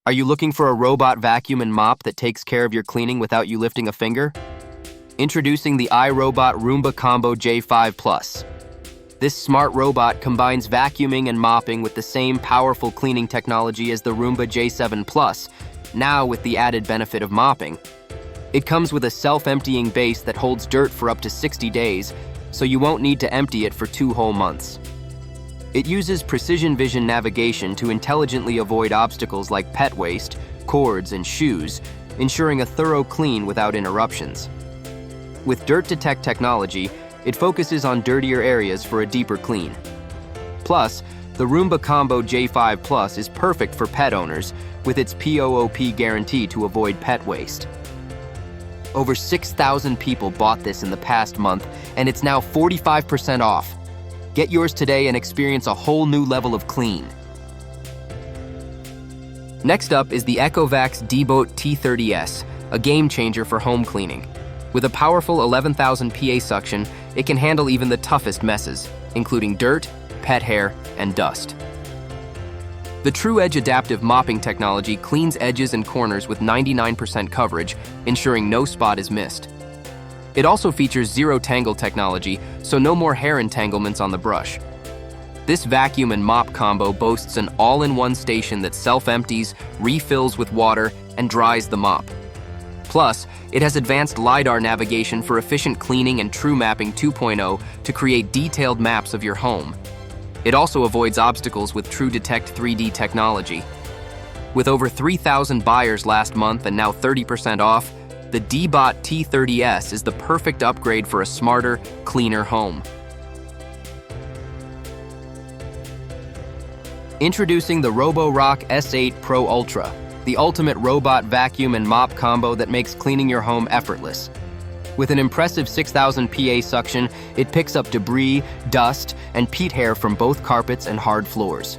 Are you looking for a robot vacuum and mop that takes care of your cleaning without you lifting a finger? Introducing the iRobot Roomba Combo J5 Plus. This smart robot combines vacuuming and mopping with the same powerful cleaning technology as the Roomba J7 Plus, now with the added benefit of mopping. It comes with a self-emptying base that holds dirt for up to 60 days, so you won't need to empty it for 2 whole months. It uses precision vision navigation to intelligently avoid obstacles like pet waste, cords, and shoes, ensuring a thorough clean without interruptions. With Dirt Detect technology, it focuses on dirtier areas for a deeper clean. Plus, the Roomba Combo J5 Plus is perfect for pet owners with its POOP guarantee to avoid pet waste. Over 6,000 people bought this in the past month, and it's now 45% off. Get yours today and experience a whole new level of clean. Next up is the Echovox Debot T30S, a game changer for home cleaning. With a powerful 11,000 PA suction, it can handle even the toughest messes, including dirt, pet hair, and dust. The TrueEdge adaptive mopping technology cleans edges and corners with 99% coverage, ensuring no spot is missed. It also features zero tangle technology, so no more hair entanglements on the brush. This vacuum and mop combo boasts an all-in-one station that self-empties, refills with water, and dries the mop. Plus, it has advanced LiDAR navigation for efficient cleaning and True Mapping 2.0 to create detailed maps of your home. It also avoids obstacles with True Detect 3D technology. With over 3,000 buyers last month and now 30% off, the Debot T30S is the perfect upgrade for a smarter, cleaner home. Introducing the Roborock S8 Pro Ultra, the ultimate robot vacuum and mop combo that makes cleaning your home effortless. With an impressive 6,000 PA suction, it picks up debris, dust, and peat hair from both carpets and hard floors.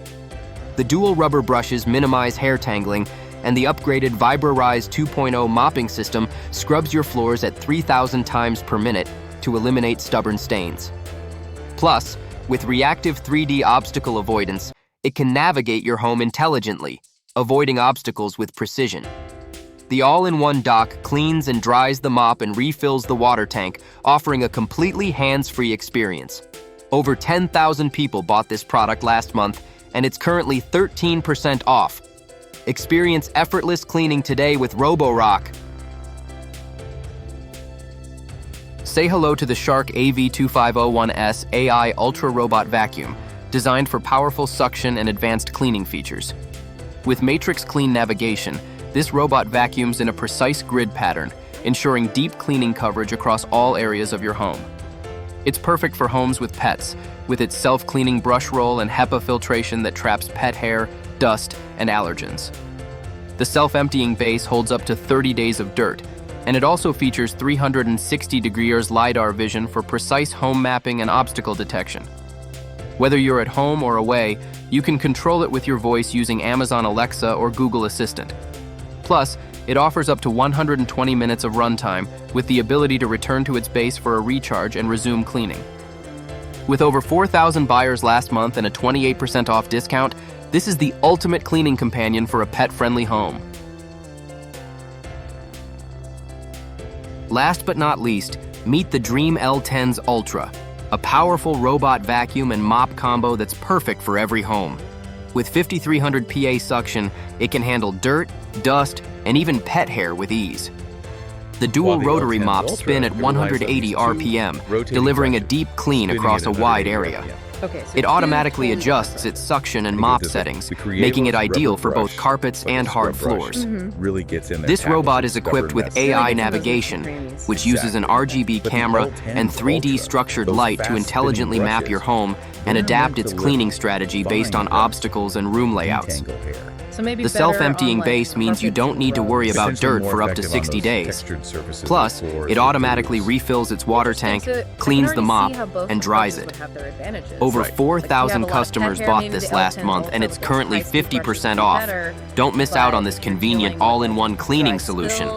The dual rubber brushes minimize hair tangling, and the upgraded Vibra-Rise 2.0 mopping system scrubs your floors at 3,000 times per minute to eliminate stubborn stains. Plus, with reactive 3D obstacle avoidance, it can navigate your home intelligently, avoiding obstacles with precision. The all-in-one dock cleans and dries the mop and refills the water tank, offering a completely hands-free experience. Over 10,000 people bought this product last month, and it's currently 13% off. Experience effortless cleaning today with Roborock. Say hello to the Shark AV2501S AI Ultra Robot Vacuum, designed for powerful suction and advanced cleaning features. With Matrix Clean navigation, this robot vacuums in a precise grid pattern, ensuring deep cleaning coverage across all areas of your home. It's perfect for homes with pets, with its self-cleaning brush roll and HEPA filtration that traps pet hair, dust, and allergens. The self-emptying base holds up to 30 days of dirt, and it also features 360-degree LiDAR vision for precise home mapping and obstacle detection. Whether you're at home or away, you can control it with your voice using Amazon Alexa or Google Assistant. Plus, it offers up to 120 minutes of runtime with the ability to return to its base for a recharge and resume cleaning. With over 4,000 buyers last month and a 28% off discount, this is the ultimate cleaning companion for a pet-friendly home. Last but not least, meet the Dream L10's Ultra, a powerful robot vacuum and mop combo that's perfect for every home. With 5,300 PA suction, it can handle dirt, dust, and even pet hair with ease. The dual rotary mops spin at 180 RPM, delivering a deep clean across a wide area. It automatically adjusts its suction and mop settings, making it ideal for both carpets and hard floors. This robot is equipped with AI navigation, which uses an RGB camera and 3D structured light to intelligently map your home and adapt its cleaning strategy based on obstacles and room layouts. The self-emptying base means you don't need to worry about dirt for up to 60 days. Plus, it automatically refills its water tank, cleans the mop, and dries it. Over 4,000 customers bought this last month, and it's currently 50% off. Don't miss out on this convenient all-in-one cleaning solution.